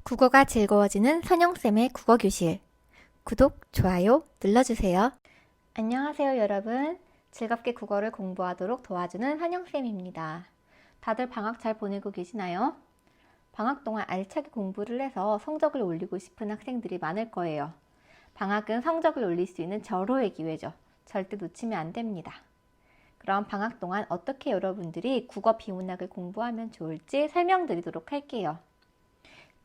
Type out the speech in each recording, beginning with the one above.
국어가 즐거워지는 선영쌤의 국어교실. 구독, 좋아요 눌러주세요. 안녕하세요 여러분. 즐겁게 국어를 공부하도록 도와주는 선영쌤입니다. 다들 방학 잘 보내고 계시나요? 방학 동안 알차게 공부를 해서 성적을 올리고 싶은 학생들이 많을 거예요. 방학은 성적을 올릴 수 있는 절호의 기회죠. 절대 놓치면 안 됩니다. 그럼 방학 동안 어떻게 여러분들이 국어 비문학을 공부하면 좋을지 설명드리도록 할게요.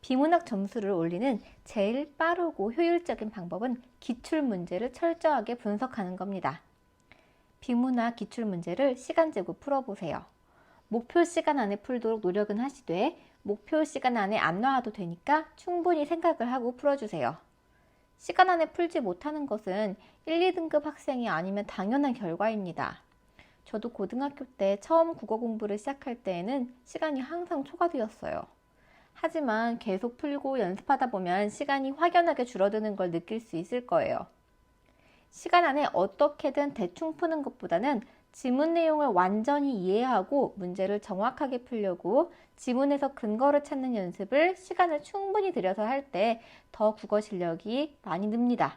비문학 점수를 올리는 제일 빠르고 효율적인 방법은 기출문제를 철저하게 분석하는 겁니다. 비문학 기출문제를 시간 재고 풀어보세요. 목표 시간 안에 풀도록 노력은 하시되 목표 시간 안에 안 나와도 되니까 충분히 생각을 하고 풀어주세요. 시간 안에 풀지 못하는 것은 1, 2등급 학생이 아니면 당연한 결과입니다. 저도 고등학교 때 처음 국어 공부를 시작할 때에는 시간이 항상 초과되었어요. 하지만 계속 풀고 연습하다 보면 시간이 확연하게 줄어드는 걸 느낄 수 있을 거예요. 시간 안에 어떻게든 대충 푸는 것보다는 지문 내용을 완전히 이해하고 문제를 정확하게 풀려고 지문에서 근거를 찾는 연습을 시간을 충분히 들여서 할 때 더 국어 실력이 많이 늡니다.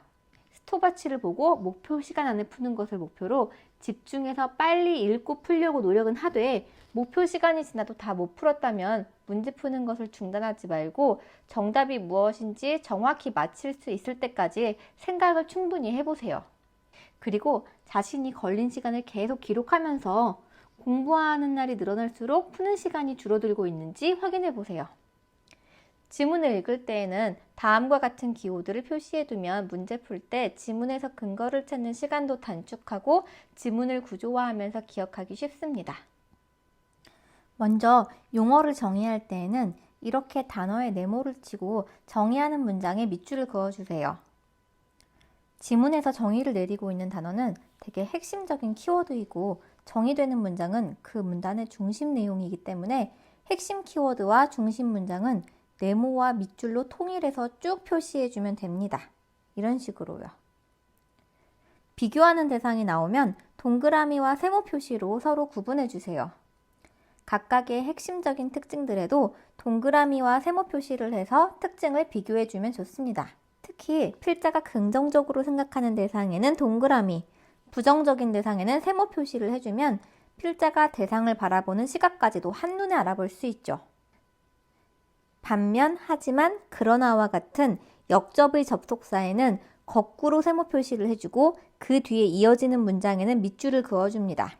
스톱워치를 보고 목표 시간 안에 푸는 것을 목표로 집중해서 빨리 읽고 풀려고 노력은 하되 목표 시간이 지나도 다 못 풀었다면 문제 푸는 것을 중단하지 말고 정답이 무엇인지 정확히 맞힐 수 있을 때까지 생각을 충분히 해보세요. 그리고 자신이 걸린 시간을 계속 기록하면서 공부하는 날이 늘어날수록 푸는 시간이 줄어들고 있는지 확인해 보세요. 지문을 읽을 때에는 다음과 같은 키워드를 표시해두면 문제 풀 때 지문에서 근거를 찾는 시간도 단축하고 지문을 구조화하면서 기억하기 쉽습니다. 먼저 용어를 정의할 때에는 이렇게 단어에 네모를 치고 정의하는 문장에 밑줄을 그어주세요. 지문에서 정의를 내리고 있는 단어는 되게 핵심적인 키워드이고 정의되는 문장은 그 문단의 중심 내용이기 때문에 핵심 키워드와 중심 문장은 네모와 밑줄로 통일해서 쭉 표시해주면 됩니다. 이런 식으로요. 비교하는 대상이 나오면 동그라미와 세모 표시로 서로 구분해주세요. 각각의 핵심적인 특징들에도 동그라미와 세모 표시를 해서 특징을 비교해주면 좋습니다. 특히 필자가 긍정적으로 생각하는 대상에는 동그라미, 부정적인 대상에는 세모 표시를 해주면 필자가 대상을 바라보는 시각까지도 한눈에 알아볼 수 있죠. 반면, 하지만, 그러나와 같은 역접의 접속사에는 거꾸로 세모 표시를 해주고 그 뒤에 이어지는 문장에는 밑줄을 그어줍니다.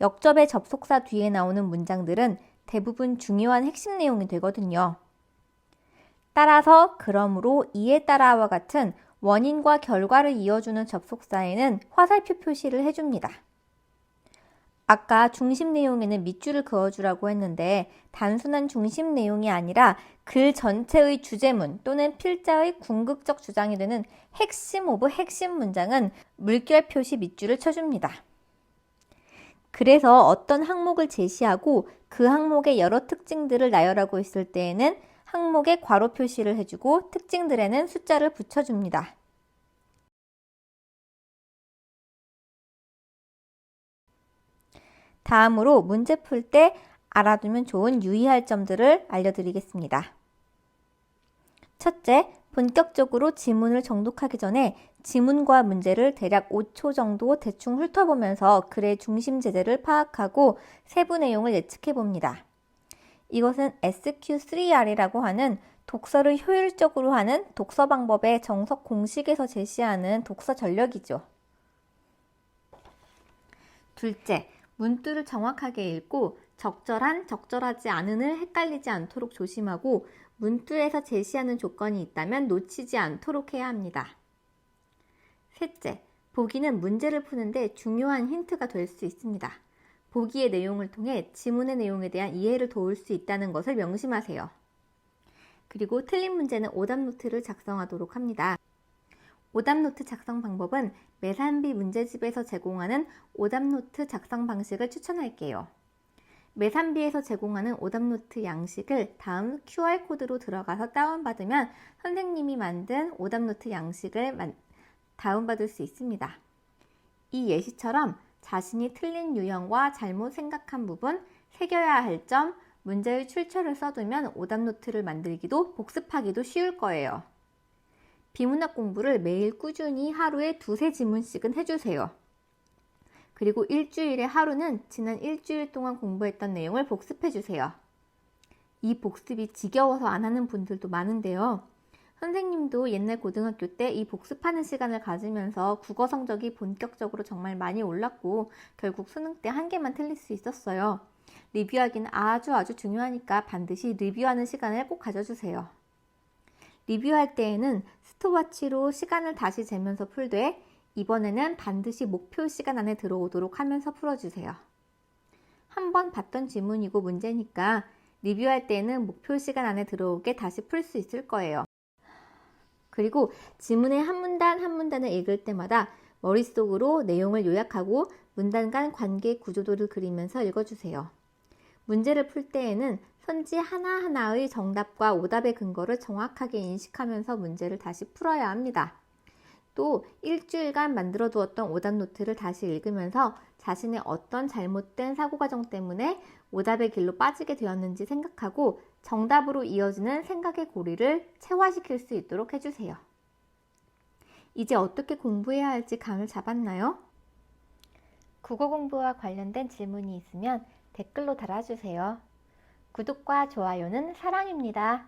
역접의 접속사 뒤에 나오는 문장들은 대부분 중요한 핵심 내용이 되거든요. 따라서 그러므로 이에 따라와 같은 원인과 결과를 이어주는 접속사에는 화살표 표시를 해줍니다. 아까 중심 내용에는 밑줄을 그어주라고 했는데 단순한 중심 내용이 아니라 글 전체의 주제문 또는 필자의 궁극적 주장이 되는 핵심 오브 핵심 문장은 물결 표시 밑줄을 쳐줍니다. 그래서 어떤 항목을 제시하고 그 항목의 여러 특징들을 나열하고 있을 때에는 항목에 괄호 표시를 해주고 특징들에는 숫자를 붙여줍니다. 다음으로 문제 풀 때 알아두면 좋은 유의할 점들을 알려드리겠습니다. 첫째, 본격적으로 지문을 정독하기 전에 지문과 문제를 대략 5초 정도 대충 훑어보면서 글의 중심 제재를 파악하고 세부 내용을 예측해 봅니다. 이것은 SQ3R이라고 하는 독서를 효율적으로 하는 독서 방법의 정석 공식에서 제시하는 독서 전략이죠. 둘째, 문구를 정확하게 읽고 적절한, 적절하지 않은을 헷갈리지 않도록 조심하고 문구에서 제시하는 조건이 있다면 놓치지 않도록 해야 합니다. 셋째, 보기는 문제를 푸는데 중요한 힌트가 될 수 있습니다. 보기의 내용을 통해 지문의 내용에 대한 이해를 도울 수 있다는 것을 명심하세요. 그리고 틀린 문제는 오답노트를 작성하도록 합니다. 오답노트 작성 방법은 매산비 문제집에서 제공하는 오답노트 작성 방식을 추천할게요. 매산비에서 제공하는 오답노트 양식을 다음 QR코드로 들어가서 다운받으면 선생님이 만든 오답노트 양식을 다운받을 수 있습니다. 이 예시처럼 자신이 틀린 유형과 잘못 생각한 부분, 새겨야 할 점, 문제의 출처를 써두면 오답 노트를 만들기도 복습하기도 쉬울 거예요. 비문학 공부를 매일 꾸준히 하루에 2-3지문씩은 해주세요. 그리고 일주일에 하루는 지난 일주일 동안 공부했던 내용을 복습해주세요. 이 복습이 지겨워서 안 하는 분들도 많은데요. 선생님도 옛날 고등학교 때 이 복습하는 시간을 가지면서 국어 성적이 본격적으로 정말 많이 올랐고 결국 수능 때 한 개만 틀릴 수 있었어요. 리뷰하기는 아주 중요하니까 반드시 리뷰하는 시간을 꼭 가져주세요. 리뷰할 때에는 스톱워치로 시간을 다시 재면서 풀되 이번에는 반드시 목표 시간 안에 들어오도록 하면서 풀어주세요. 한번 봤던 지문이고 문제니까 리뷰할 때에는 목표 시간 안에 들어오게 다시 풀 수 있을 거예요. 그리고 지문의 한 문단 한 문단을 읽을 때마다 머릿속으로 내용을 요약하고 문단 간 관계 구조도를 그리면서 읽어주세요. 문제를 풀 때에는 선지 하나하나의 정답과 오답의 근거를 정확하게 인식하면서 문제를 다시 풀어야 합니다. 또 일주일간 만들어 두었던 오답 노트를 다시 읽으면서 자신의 어떤 잘못된 사고 과정 때문에 오답의 길로 빠지게 되었는지 생각하고 정답으로 이어지는 생각의 고리를 체화시킬 수 있도록 해주세요. 이제 어떻게 공부해야 할지 감을 잡았나요? 국어 공부와 관련된 질문이 있으면 댓글로 달아주세요. 구독과 좋아요는 사랑입니다.